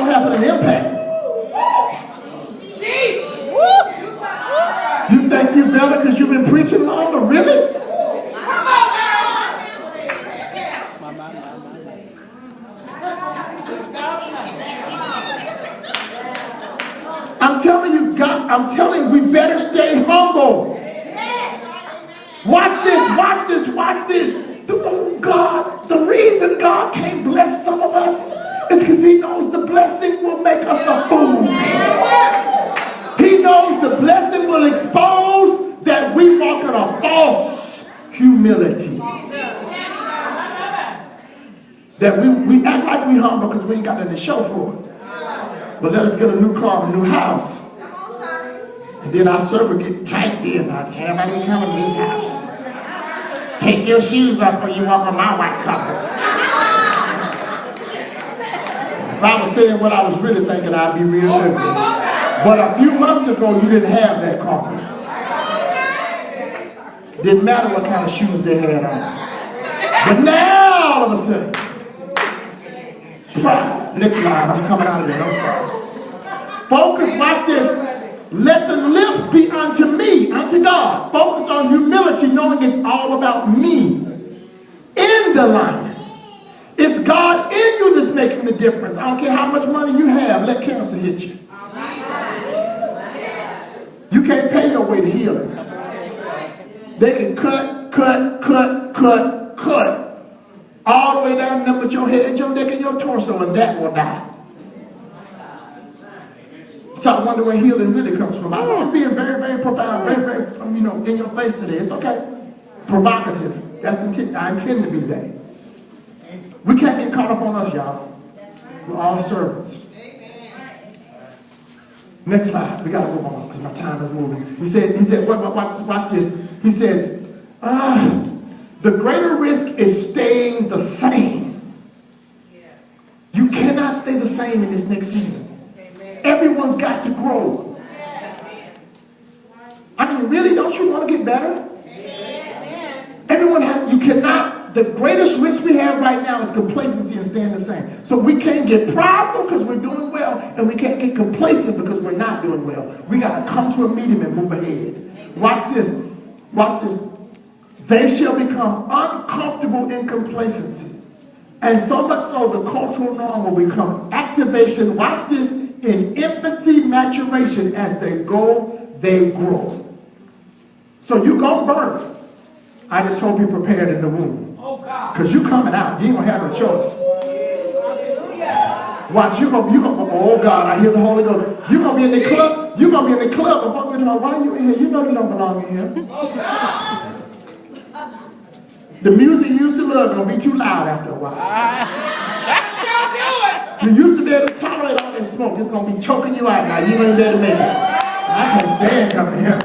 having an impact. You think you better because you've been preaching longer? Really? I'm telling you, God, I'm telling you, we better stay humble. Watch this, watch this, watch this. God, the reason God can't bless some of us is because he knows the blessing will make us a fool. He knows the blessing will expose that we walk in a false humility. That we act like we humble because we ain't got nothing to show for it. But let us get a new car, a new house. And then our server get tight then. I can't nobody come in this house. Take your shoes off when you walk on my white carpet. If I was saying what I was really thinking, I'd be real ugly. But a few months ago, you didn't have that carpet. Didn't matter what kind of shoes they had on. But now, all of a sudden, next slide, I'm coming out of there, I'm sorry. Focus, watch this. Let the lift be unto me, unto God. Focus on humility, knowing it's all about me in the life. It's God in you that's making the difference. I don't care how much money you have, let cancer hit you. You can't pay your way to healing. They can cut all the way down there with your head, your neck, and your torso, and that will die. So I wonder where healing really comes from. I'm being very, very profound, very, very, in your face today. It's okay. Provocative. That's I intend to be that. We can't get caught up on us, y'all. We're all servants. Next slide. We got to move on because my time is moving. He said, watch this. He says, the greater risk is staying the same. You cannot stay the same in this next season. Everyone's got to grow. I mean, really, don't you want to get better? Everyone has, you cannot, the greatest risk we have right now is complacency and staying the same. So we can't get prideful because we're doing well, and we can't get complacent because we're not doing well. We got to come to a medium and move ahead. Watch this. Watch this. They shall become uncomfortable in complacency. And so much so the cultural norm will become activation. Watch this. In infancy maturation, as they go, they grow. So you're going to birth. I just hope you're prepared in the womb. Because you're coming out. You ain't going to have no choice. Watch, you're going to, oh God, I hear the Holy Ghost. You're going to be in the club. You're going to be in the club. And folks are like, why are you in here? You know you don't belong in here. The music you used to love is going to be too loud after a while. You used to be able to tolerate all this smoke. It's going to be choking you out now. You ain't there to make it. I can't stand coming here.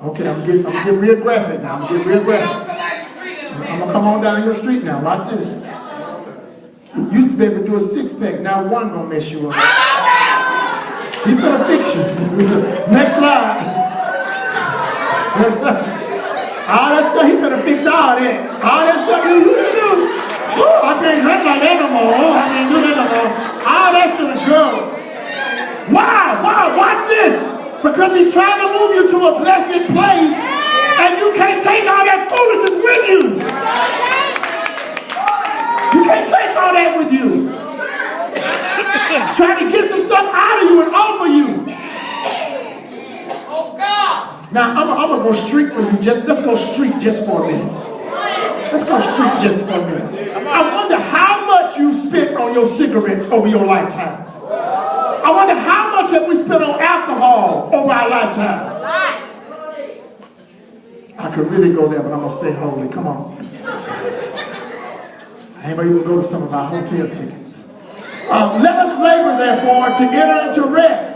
Okay, I'm getting real graphic now. I'm going to come on down your street now. Watch this. You used to be able to do a six-pack. Now one going to mess you up. He's going to fix you. Next slide. Next slide. All that stuff, he's gonna fix all that. All that stuff you used to do. Woo, I can't drink like that no more. Oh, I can't do that no more. All that's gonna go. Wow, watch this. Because he's trying to move you to a blessed place, and you can't take all that foolishness with you. You can't take all that with you. Trying to get some stuff out of you and over you. Oh God. Now, I'm going to go street for you. Let's go street just for a minute. Let's go street just for a minute. I wonder how much you spent on your cigarettes over your lifetime. I wonder how much have we spent on alcohol over our lifetime. I could really go there, but I'm going to stay holy. Come on. Anybody even go to some of our hotel tickets? Let us labor, therefore, to enter into rest.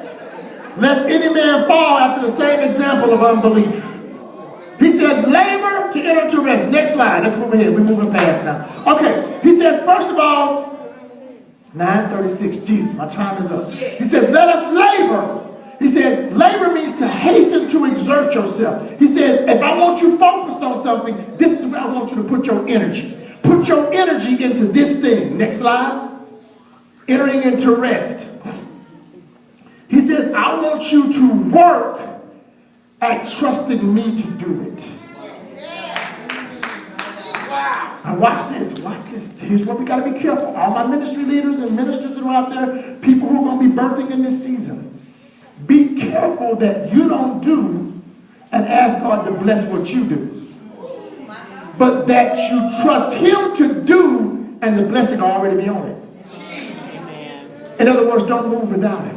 Lest any man fall after the same example of unbelief. He says, labor to enter into rest. Next slide. Let's move ahead. We're moving fast now. Okay. He says, first of all, 9:36. Jesus, my time is up. He says, let us labor. He says, labor means to hasten to exert yourself. He says, if I want you focused on something, this is where I want you to put your energy. Put your energy into this thing. Next slide. Entering into rest. He says, I want you to work at trusting me to do it. Now watch this, watch this. Here's what we got to be careful. All my ministry leaders and ministers that are out there, people who are going to be birthing in this season, be careful that you don't do and ask God to bless what you do. But that you trust him to do and the blessing will already be on it. In other words, don't move without it.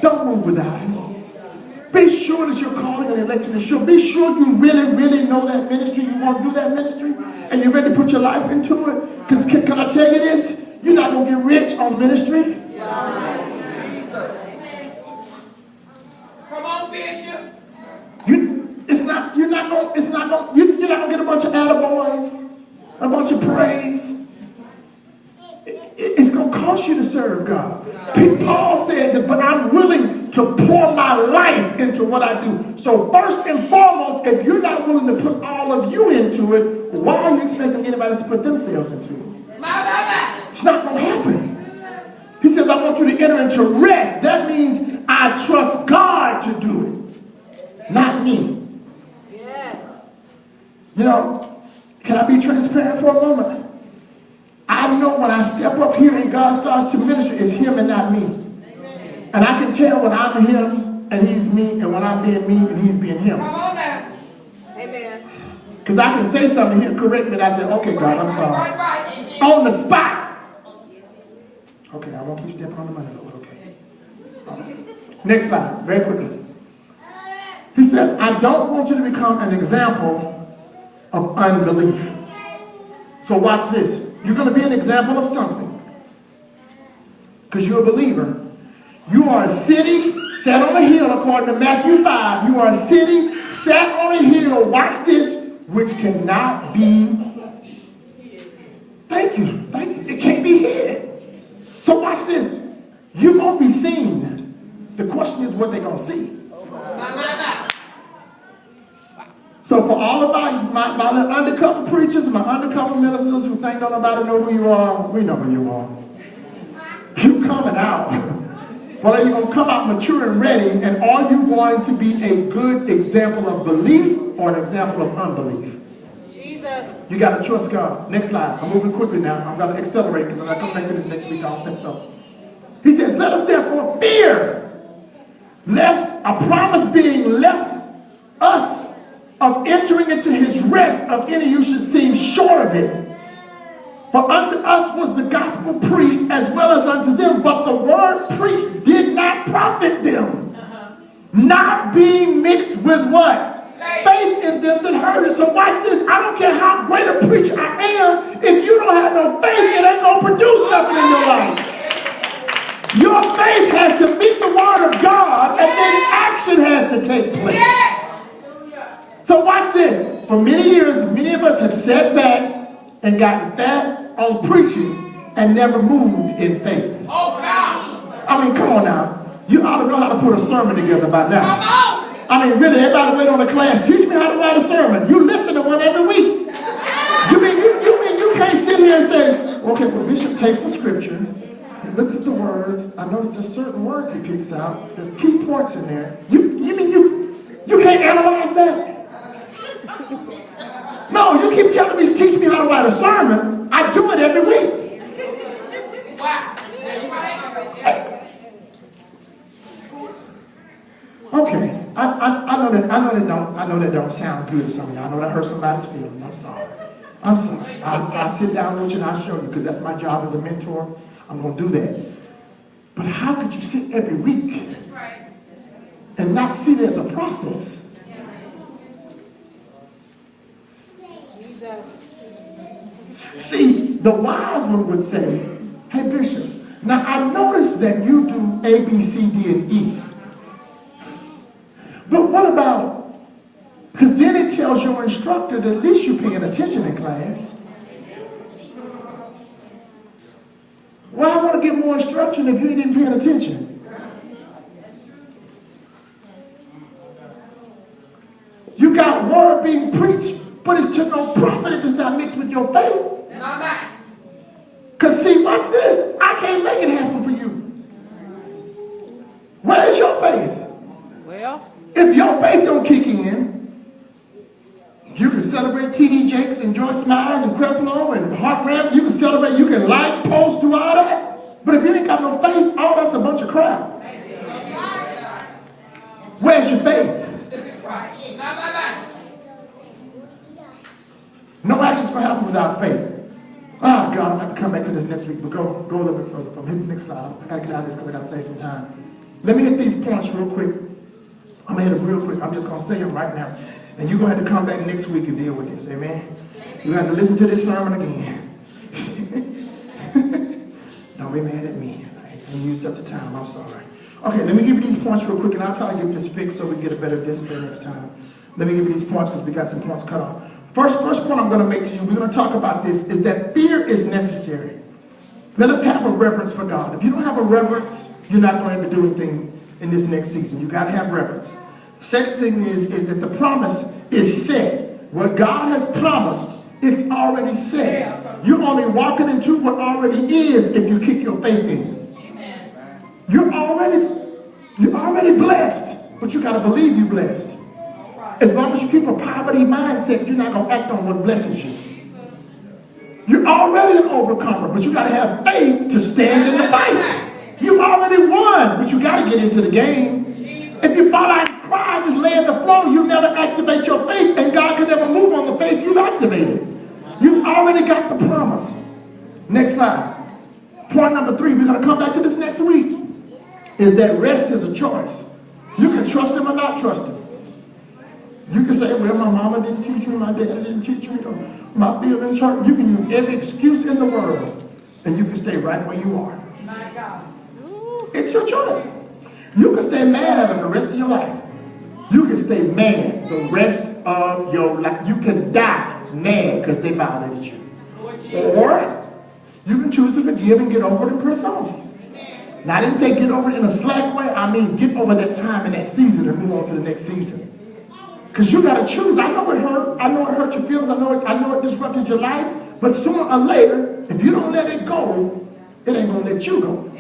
Don't move without it. Be sure that you're calling an election is sure. Be sure you really, really know that ministry. You want to do that ministry. And you're ready to put your life into it. Because can I tell you this? You're not going to get rich on ministry. Come on, Bishop. You're not going to get a bunch of attaboys, a bunch of praise. It's going to cost you to serve God. Paul said that, but I'm willing to pour my life into what I do. So first and foremost, if you're not willing to put all of you into it, why are you expecting anybody to put themselves into it? It's not going to happen. He says, I want you to enter into rest. That means I trust God to do it, not me. Yes. You know, can I be transparent for a moment? I know when I step up here and God starts to minister, it's him and not me. Amen. And I can tell when I'm him and he's me, and when I'm being me and he's being him. Come on now. Amen. Because I can say something, he'll correct me, and I say, okay, God, I'm sorry. Right. On the spot. Okay, I won't keep stepping on the money, Lord. Okay. Next slide, very quickly. He says, I don't want you to become an example of unbelief. So watch this. You're going to be an example of something. Because you're a believer. You are a city set on a hill, according to Matthew 5. You are a city set on a hill, watch this, which cannot be. Thank you. It can't be hid. So watch this. You're going to be seen. The question is what they're going to see. So for all of my little undercover preachers and my undercover ministers who think don't nobody know who you are, we know who you are. You're coming out. But are you going to come out mature and ready, and are you going to be a good example of belief or an example of unbelief? Jesus. You got to trust God. Next slide. I'm moving quickly now. I'm going to accelerate because I'm going to come back to this next week. I don't think so. He says, let us therefore fear, lest a promise being left us of entering into his rest of any you should seem short of it. For unto us was the gospel preached as well as unto them, but the word preached did not profit them, not being mixed with what? Faith in them that heard it. So watch this. I don't care how great a preacher I am, if you don't have no faith, it ain't going to produce nothing in your life. Your faith has to meet the word of God, and then action has to take place. So watch this. For many years, many of us have sat back and gotten fat on preaching and never moved in faith. Oh, God. I mean, come on now. You ought to know how to put a sermon together by now. Come on. I mean, really, everybody wait on the class. Teach me how to write a sermon. You listen to one every week. You mean you can't sit here and say, okay, well, Bishop takes the scripture, he looks at the words. I notice there's certain words he picks out. There's key points in there. You mean you can't analyze that? No, you keep telling me, teach me how to write a sermon. I do it every week. Wow. Okay. I know that don't sound good to some of y'all. I know that hurts somebody's feelings. I'm sorry. I'll sit down with you and I'll show you, because that's my job as a mentor. I'm going to do that. But how could you sit every week and not see it as a process? See, the wise one would say, hey, Bishop, now I noticed that you do A, B, C, D, and E. But what about, because then it tells your instructor that at least you're paying attention in class. Why I want to get more instruction if you ain't even paying attention? You got word being preached, But it's to no profit if it's not mixed with your faith. Because see, watch this. I can't make it happen for you. Where's your faith? Well, if your faith don't kick in, you can celebrate TD Jakes and Joyce Myers and Creflo and Heart Rams. You can celebrate, you can like, post, do all that. But if you ain't got no faith, all that's a bunch of crap. Where's your faith? No actions for happen without faith. Oh, God, I'm going to have to come back to this next week, but go a little bit further. I'm hitting the next slide. I got to get out of this because I got to save some time. Let me hit these points real quick. I'm going to hit them real quick. I'm just going to say them right now. And you're going to have to come back next week and deal with this. Amen? You're going to have to listen to this sermon again. Don't be mad at me. I used up the time. I'm sorry. Okay, let me give you these points real quick, and I'll try to get this fixed so we get a better display next time. Let me give you these points because we got some points cut off. First point I'm going to make to you, we're going to talk about this, is that fear is necessary. Let us have a reverence for God. If you don't have a reverence, you're not going to do anything in this next season. You got to have reverence. The second thing is that the promise is set. What God has promised, it's already set. You're only walking into what already is if you kick your faith in. You're already blessed, but you got to believe you're blessed. As long as you keep a poverty mindset, you're not going to act on what blesses you. You're already an overcomer, but you got to have faith to stand in the fight. You already won, but you got to get into the game. If you fall out and cry, just lay on the floor, you never activate your faith, and God can never move on the faith you've activated. You've already got the promise. Next slide. Point number 3, we're going to come back to this next week, is that rest is a choice. You can trust him or not trust him. You can say, well, my mama didn't teach me, my dad didn't teach me, or my feelings hurt. You can use every excuse in the world, and you can stay right where you are. My God. It's your choice. You can stay mad at them the rest of your life. You can stay mad the rest of your life. You can die mad because they violated you. Or you can choose to forgive and get over it and press on. Now, I didn't say get over it in a slack way. I mean, get over that time and that season and move on to the next season. Because you got to choose. I know it hurt. I know it hurt your feelings. I know it disrupted your life. But sooner or later, if you don't let it go, it ain't going to let you go.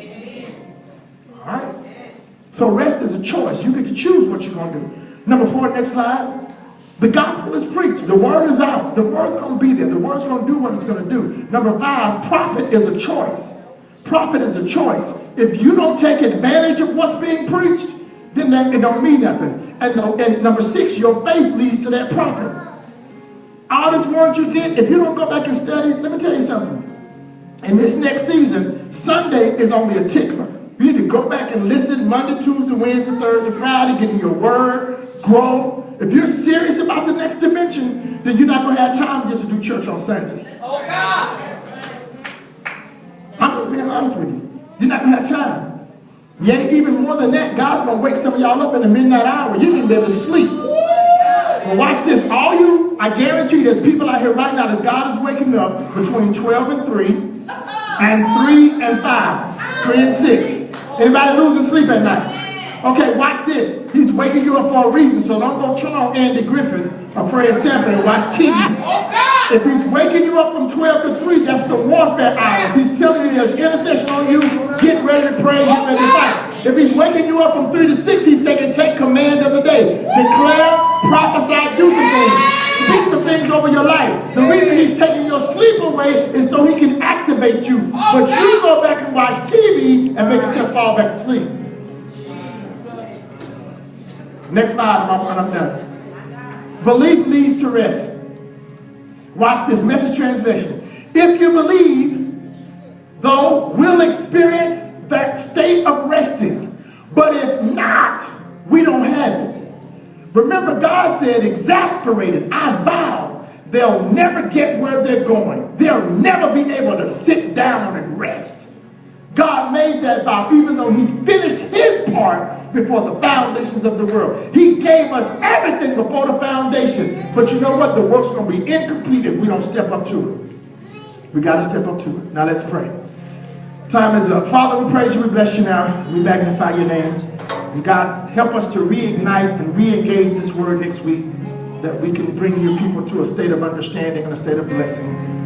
All right? So rest is a choice. You get to choose what you're going to do. Number 4, next slide. The gospel is preached. The word is out. The word's going to be there. The word's going to do what it's going to do. Number 5, prophet is a choice. Prophet is a choice. If you don't take advantage of what's being preached, then it don't mean nothing. And number 6, your faith leads to that prophet. All this word you get, if you don't go back and study, let me tell you something. In this next season, Sunday is only a tickler. You need to go back and listen Monday, Tuesday, Wednesday, Thursday, Friday, get in your word, grow. If you're serious about the next dimension, then you're not going to have time just to do church on Sunday. Oh, God. I'm just being honest with you. You're not going to have time. Yeah, even more than that, God's going to wake some of y'all up in the midnight hour. You need to be able to sleep. Well, watch this. I guarantee you there's people out here right now that God is waking up between 12 and 3 and 3 and 5, 3 and 6. Anybody losing sleep at night? Okay, watch this. He's waking you up for a reason, so don't go turn on Andy Griffith or Fred Sanford and watch TV. If he's waking you up from 12 to 3, that's the warfare hours. He's telling you there's intercession on you. Get ready to pray, get ready to fight. If he's waking you up from 3 to 6, he's saying take command of the day. Declare, prophesy, do some things. Speak some things over your life. The reason he's taking your sleep away is so he can activate you. But you go back and watch TV and make yourself fall back to sleep. Next slide, I'm done. Belief leads to rest. Watch this, Message translation. If you believe, though, we'll experience that state of resting. But if not, we don't have it. Remember, God said, exasperated, I vow, they'll never get where they're going. They'll never be able to sit down and rest. God made that vow, even though he finished his part before the foundations of the world. He gave us everything before the foundation. But you know what? The work's going to be incomplete if we don't step up to it. We got to step up to it. Now let's pray. Time is up. Father, we praise you. We bless you now. We magnify your name. And God, help us to reignite and re-engage this word next week. that we can bring your people to a state of understanding and a state of blessing.